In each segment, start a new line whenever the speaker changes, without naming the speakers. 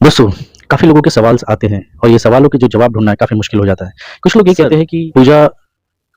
दोस्तों, काफ़ी लोगों के सवाल आते हैं और ये सवालों के जो जवाब ढूँढना है काफ़ी मुश्किल हो जाता है। कुछ लोग ये कहते हैं कि पूजा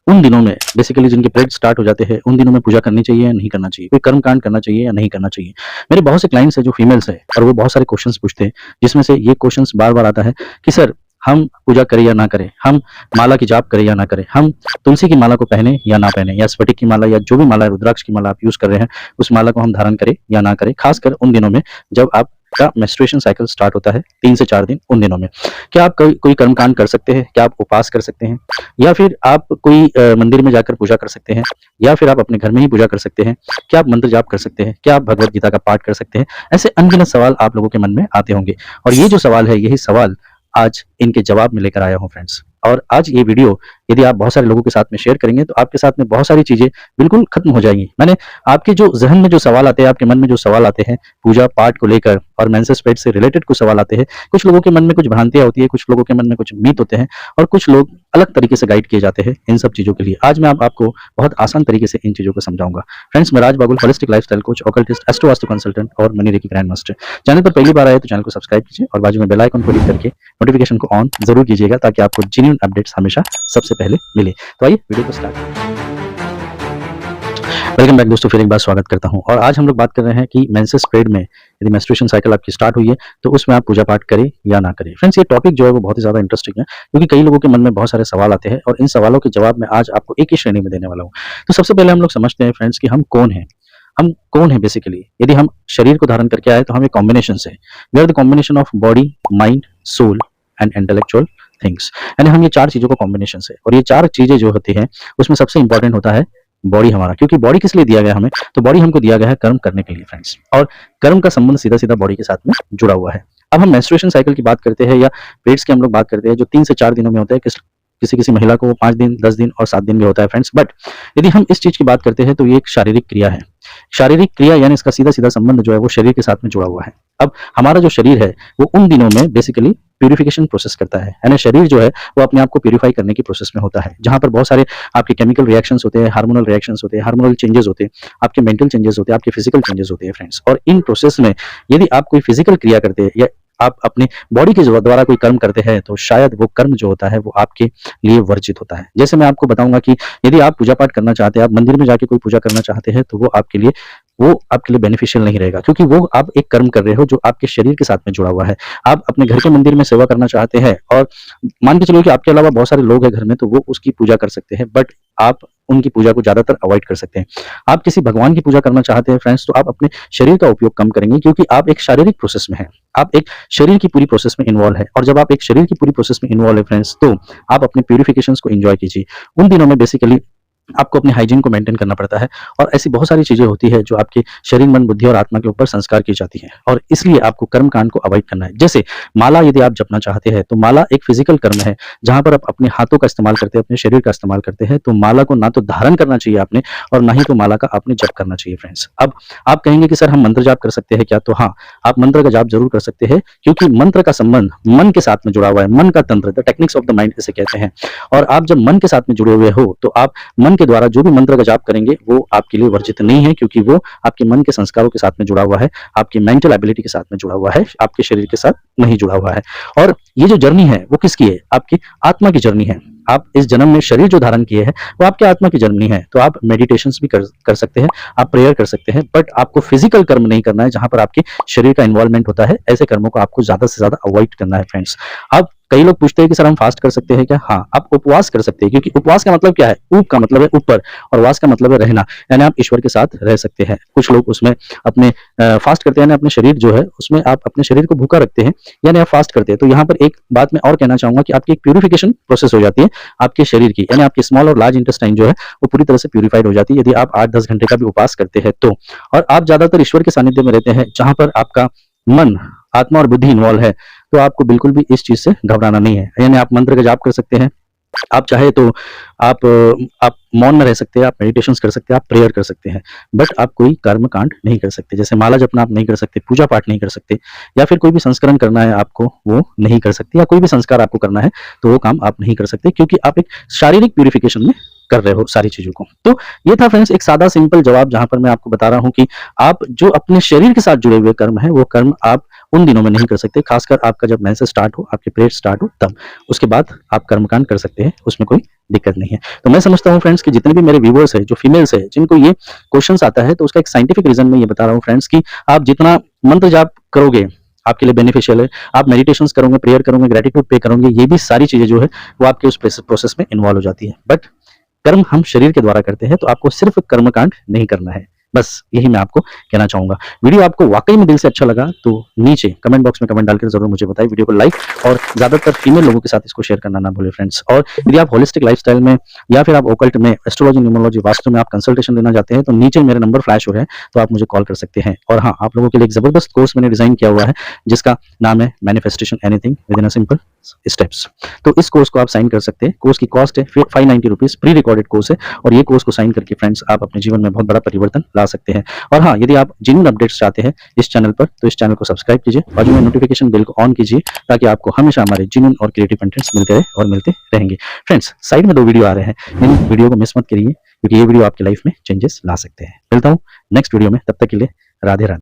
उन दिनों में बेसिकली जिनके पीरियड स्टार्ट हो जाते हैं, उन दिनों में पूजा करनी चाहिए या नहीं करना चाहिए? कोई कर्मकांड करना चाहिए या नहीं करना चाहिए? मेरे बहुत से क्लाइंट्स हैं जो फीमेल्स हैं और वो बहुत सारे क्वेश्चन्स पूछते हैं, जिसमें से ये क्वेश्चन्स बार-बार आता है कि सर हम पूजा करें या ना करें? हम माला की जाप करें या ना करें? हम तुलसी की माला को पहने या ना पहने? या स्फटिक की माला या जो भी माला है, रुद्राक्ष की माला आप यूज़ कर रहे हैं, उस माला को हम धारण करें या ना करें? ख़ासकर उन दिनों में जब आपका मेंस्ट्रुएशन साइकिल स्टार्ट होता है 3 से 4 दिन उन दिनों में। क्या आप कोई कर्मकांड कर सकते हैं? क्या आप उपवास कर सकते हैं? या फिर आप कोई मंदिर में जाकर पूजा कर सकते हैं? या फिर आप अपने घर में ही पूजा कर सकते हैं? क्या आप मंत्र जाप कर सकते हैं? क्या आप भगवत गीता का पाठ कर सकते हैं? ऐसे अनगिनत सवाल आप लोगों के मन में आते होंगे और ये जो सवाल है, यही सवाल आज इनके जवाब में लेकर आया हूँ फ्रेंड्स। और आज ये वीडियो यदि आप बहुत सारे लोगों के साथ में शेयर करेंगे तो आपके साथ में बहुत सारी चीज़ें बिल्कुल खत्म हो जाएँगी। मैंने आपके जो ज़हन में जो सवाल आते हैं, आपके मन में जो सवाल आते हैं, पूजा पाठ को लेकर और मेंसेस पेड से रिलेटेड कुछ सवाल आते हैं। कुछ लोगों के मन में कुछ भ्रांतियाँ होती है, कुछ लोगों के मन में कुछ मीत होते हैं और कुछ लोग अलग तरीके से गाइड किए जाते हैं इन सब चीज़ों के लिए। आज मैं आपको बहुत आसान तरीके से इन चीज़ों को समझाऊँगा। फ्रेंड्स, मैं Raj Bagul, holistic lifestyle coach, occultist, astro vastu consultant और money reiki grand master. Channel पर पहली बार आए तो चैनल को सब्सक्राइब कीजिए और बाजू में बेल आइकन को क्लिक करके नोटिफिकेशन को ऑन ज़रूर कीजिएगा ताकि आपको जेन्युइन अपडेट्स हमेशा सबसे पहले मिले। तो आइए वीडियो को स्टार्ट करें। वेलकम बैक दोस्तों, फिर एक बार स्वागत करता हूं और आज हम लोग बात कर रहे हैं कि मेंसेस पीरियड में यदि मेंस्ट्रुएशन साइकिल आपकी स्टार्ट हुई है तो उसमें आप पूजा पाठ करें या ना करें। फ्रेंड्स, ये टॉपिक जो है वो बहुत ही ज़्यादा इंटरेस्टिंग है क्योंकि कई लोगों के मन में बहुत सारे सवाल आते हैं और इन सवालों के जवाब मैं आज आपको एक ही श्रेणी में देने वाला हूँ। तो सबसे पहले हम लोग समझते हैं फ्रेंड्स कि हम कौन हैं। हम कौन हैं बेसिकली? यदि हम शरीर को धारण करके आए तो हम एक कॉम्बिनेशन से, we are the combination of body, mind, soul and intellectual things. यानी हम ये 4 चीज़ों का कॉम्बिनेशन है और ये 4 चीज़ें जो होती हैं उसमें सबसे इंपॉर्टेंट होता है बॉडी हमारा। क्योंकि बॉडी किस लिए दिया गया हमें? तो बॉडी हमको दिया गया है कर्म करने के लिए फ्रेंड्स, और कर्म का संबंध सीधा-सीधा बॉडी के साथ में जुड़ा हुआ है। अब हम मेंस्ट्रुएशन साइकिल की बात करते हैं या पीरियड्स की हम लोग बात करते हैं जो 3 से 4 दिनों में होता है। किसी-किसी महिला को 5 दिन, 10 दिन और 7 दिन भी होता है फ्रेंड्स। बट यदि हम इस चीज़ की बात करते हैं तो ये एक शारीरिक क्रिया है। शारीरिक क्रिया यानी इसका सीधा-सीधा संबंध जो है वो शरीर के साथ में जुड़ा हुआ है। अब हमारा जो शरीर है वो उन दिनों में बेसिकली प्यूरिफिकेशन प्रोसेस करता है। यानी शरीर जो है वो अपने आप को प्यूरिफाई करने की प्रोसेस में होता है, जहाँ पर बहुत सारे आपके केमिकल रिएक्शंस होते हैं, हार्मोनल रिएक्शंस होते हैं, हार्मोनल चेंजेस होते हैं, आपके मेंटल चेंजेस होते हैं, आपके फिजिकल चेंजेस होते हैं फ्रेंड्स। और इन प्रोसेस में यदि आप कोई फिजिकल क्रिया करते हैं या आप अपने बॉडी के द्वारा कोई कर्म करते हैं तो शायद वो कर्म जो होता है वो आपके लिए वर्जित होता है। जैसे मैं आपको बताऊंगा कि यदि आप पूजा पाठ करना चाहते हैं, आप मंदिर में जाके कोई पूजा करना चाहते हैं तो वो आपके लिए बेनिफिशियल नहीं रहेगा क्योंकि वो आप एक कर्म कर रहे हो जो आपके शरीर के साथ में जुड़ा हुआ है। आप अपने घर के मंदिर में सेवा करना चाहते हैं और मान के चलो कि आपके अलावा बहुत सारे लोग हैं घर में तो वो उसकी पूजा कर सकते हैं, बट आप उनकी पूजा को ज्यादातर अवॉइड कर सकते हैं। आप किसी भगवान की पूजा करना चाहते हैं फ्रेंड्स तो आप अपने शरीर का उपयोग कम करेंगे क्योंकि आप एक शारीरिक प्रोसेस में हैं। आप एक शरीर की पूरी प्रोसेस में इन्वॉल्व है और जब आप एक शरीर की पूरी प्रोसेस में इन्वॉल्व है फ्रेंड्स तो आप अपने प्यूरिफिकेशंस को एंजॉय कीजिए। उन दिनों में बेसिकली आपको अपने हाइजीन को मेंटेन करना पड़ता है और ऐसी बहुत सारी चीजें होती है जो आपके शरीर, मन, बुद्धि और आत्मा के ऊपर संस्कार की जाती है और इसलिए आपको कर्म कांड को अवॉइड करना है। जैसे माला यदि आप जपना चाहते हैं तो माला एक फिजिकल कर्म है जहां पर आप अपने हाथों का इस्तेमाल करते हैं, अपने शरीर का इस्तेमाल करते हैं। तो माला को ना तो धारण करना चाहिए आपने और ना ही तो माला का आपने जप करना चाहिए फ्रेंड्स। अब आप कहेंगे कि सर हम मंत्र जाप कर सकते हैं क्या? तो हाँ, आप मंत्र का जाप जरूर कर सकते हैं क्योंकि मंत्र का संबंध मन के साथ में जुड़ा हुआ है। मन का तंत्र, the techniques of the mind इसे कहते हैं। और आप जब मन के साथ में जुड़े हुए हो तो आप मन के द्वारा जो भी मंत्र जाप करेंगे वो आपके लिए वर्जित नहीं है क्योंकि वो आपके मन के संस्कारों के साथ में जुड़ा हुआ है, आपकी मेंटल एबिलिटी के साथ में जुड़ा हुआ है, आपके शरीर के साथ नहीं जुड़ा हुआ है। और ये जो जर्नी है वो किसकी है? आपकी आत्मा की जर्नी है। आप इस जन्म में शरीर जो धारण किए हैं वो आपके आत्मा की जर्नी है। तो आप मेडिटेशंस भी कर सकते हैं, आप प्रेयर कर सकते हैं, बट आपको फिजिकल कर्म नहीं करना है जहां पर आपके शरीर का इन्वॉल्वमेंट होता है। ऐसे कर्मों को आपको ज्यादा से ज्यादा अवॉइड करना है फ्रेंड्स। अब कई लोग पूछते हैं कि सर हम फास्ट कर सकते हैं क्या? हाँ, आप उपवास कर सकते हैं क्योंकि उपवास का मतलब क्या है? ऊप का मतलब है ऊपर और वास का मतलब है रहना, यानी आप ईश्वर के साथ रह सकते हैं। कुछ लोग उसमें अपने फास्ट करते हैं यानी अपने शरीर जो है उसमें आप अपने शरीर को भूखा रखते हैं यानी आप फास्ट करते हैं। तो यहाँ पर एक बात मैं और कहना चाहूंगा कि आपकी एक प्यूरिफिकेशन प्रोसेस हो जाती है आपके शरीर की, यानी आपकी स्मॉल और लार्ज इंटेस्टाइन जो है वो पूरी तरह से प्यूरिफाइड हो जाती है यदि आप 8-10 घंटे का भी उपवास करते हैं तो। और आप ज्यादातर ईश्वर के सानिध्य में रहते हैं जहां पर आपका मन, आत्मा और बुद्धि इन्वॉल्व है तो आपको बिल्कुल भी इस चीज से घबराना नहीं है। यानी आप मंत्र का जाप कर सकते हैं, आप चाहे तो आप मौन में रह सकते हैं, आप मेडिटेशंस कर सकते हैं, आप प्रेयर कर सकते हैं, बट आप कोई कर्म कांड नहीं कर सकते। जैसे माला जपना आप नहीं कर सकते, पूजा पाठ नहीं कर सकते, या फिर कोई भी संस्करण करना है आपको वो नहीं कर सकते, या कोई भी संस्कार आपको करना है तो वो काम आप नहीं कर सकते क्योंकि आप एक शारीरिक प्यूरिफिकेशन में कर रहे हो सारी चीजों को। तो ये था फ्रेंड्स एक सादा सिंपल जवाब जहां पर मैं आपको बता रहा हूं कि आप जो अपने शरीर के साथ जुड़े हुए कर्म है वो कर्म आप उन दिनों में नहीं कर सकते, खासकर आपका जब मेंसेस स्टार्ट हो, आपके पीरियड स्टार्ट हो तब। उसके बाद आप कर्मकांड कर सकते हैं, उसमें कोई दिक्कत नहीं है। तो मैं समझता हूँ फ्रेंड्स कि जितने भी मेरे व्यूअर्स हैं, जो फीमेल्स हैं, जिनको ये क्वेश्चंस आता है, तो उसका एक साइंटिफिक रीज़न मैं ये बता रहा हूँ फ्रेंड्स कि आप जितना मंत्र जाप करोगे, आपके लिए बेनिफिशियल है। आप मेडिटेशंस करोगे, प्रेयर करोगे, ग्रैटिट्यूड पे करोगे, ये भी सारी चीज़ें जो है वो आपके उस प्रोसेस में इन्वॉल्व हो जाती है। बट कर्म हम शरीर के द्वारा करते हैं, तो आपको सिर्फ कर्मकांड नहीं करना है। बस यही मैं आपको कहना चाहूँगा। वीडियो आपको वाक़ई में दिल से अच्छा लगा तो नीचे कमेंट बॉक्स में कमेंट डालकर ज़रूर मुझे बताइए। वीडियो को लाइक और ज़्यादातर फीमेल लोगों के साथ इसको शेयर करना ना भूलें फ्रेंड्स। और यदि आप होलिस्टिक लाइफ़स्टाइल में या फिर आप ओकल्ट में, एस्ट्रोलॉजी, न्यूमरोलॉजी, वास्तु में आप कंसल्टेशन लेना चाहते हैं, तो नीचे मेरे नंबर फ्लैश हो रहे हैं, तो आप मुझे कॉल कर सकते हैं। और हाँ, आप लोगों के लिए एक ज़बरदस्त कोर्स मैंने डिज़ाइन किया हुआ है, जिसका नाम है manifestation anything within a simple steps. तो इस कोर्स को आप साइन कर सकते हैं। कोर्स की कॉस्ट है ₹590, प्री रिकॉर्डेड कोर्स है, और ये कोर्स को साइन करके फ्रेंड्स आप अपने जीवन में बहुत बड़ा परिवर्तन ला सकते हैं। और हाँ, यदि आप जेन्युइन अपडेट्स चाहते हैं इस चैनल पर, तो इस चैनल को सब्सक्राइब कीजिए, बाजू में नोटिफिकेशन बेल को ऑन कीजिए, ताकि आपको हमेशा हमारे जेन्युइन और क्रिएटिव कंटेंट्स मिलते रहे और मिलते रहेंगे। फ्रेंड्स, साइड में 2 वीडियो आ रहे हैं, इन वीडियो को मिस मत करिए, क्योंकि ये वीडियो आपकी लाइफ में चेंजेस ला सकते हैं। मिलता हूँ नेक्स्ट वीडियो में, तब तक के लिए राधे राधे।